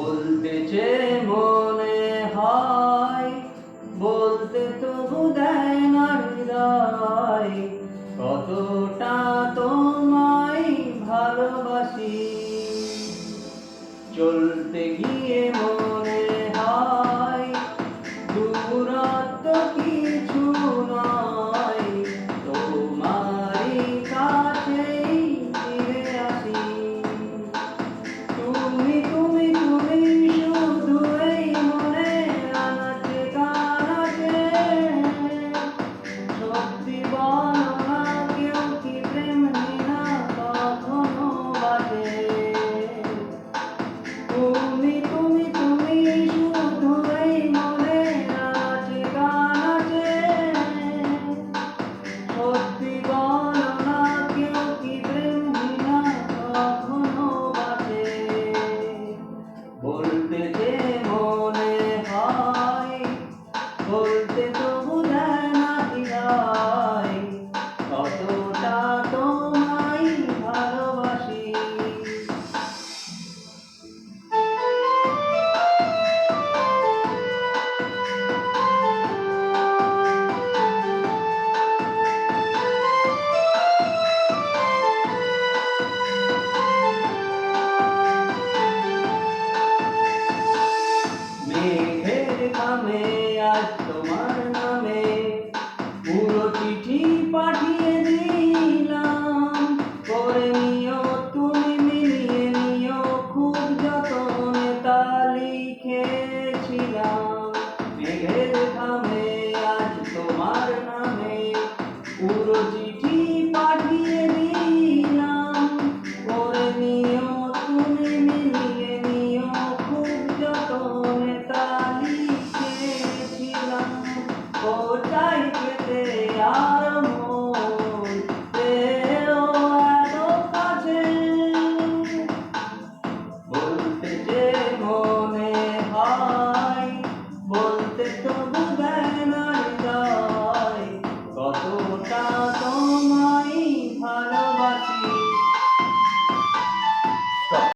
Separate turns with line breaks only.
বলতেছে মনে হয়, বলতে তবু দেয় না হৃদয়, কতটা তোমায় ভালোবাসি। চলতে গিয়ে মনে হয় দূরত্ব কিছু নয়, তোমারই কাছেই ফিরে আসি। তুমি তুমি তুমি শুধু এই মনে আনাচে কানাচে, সত্যি বলো না কেউ কি প্রেম না কখনো বাজে। তুমি তুমি তুমি শুধু এই মনে আনাচে কানাচে, সত্যি বলো না কেউ কি প্রেম না কখনো বাজে। বলতে যে মনে হয়, বলতে তবু দেয় না হৃদয়, কতটা তোমায় ভালোবাসি। মেঘের ঘামে আজ তোমার নামে পুরো চিঠি পাঠিয়ে দিলাম, করে নিও তুমি মিলিয়ে নিও খুব যতনে তা লিখেছিলাম। মেঘের ঘামে আজ তোমার নামে পুরো চিঠি পাঠিয়ে দিলাম, করে নিও তুমি মিলিয়ে নিও খুব যতনে তা লিখেছিলাম। ও চাই পেতে আর মন পেও এত কাছে, বলতে যে মনে হয়, বলতে তো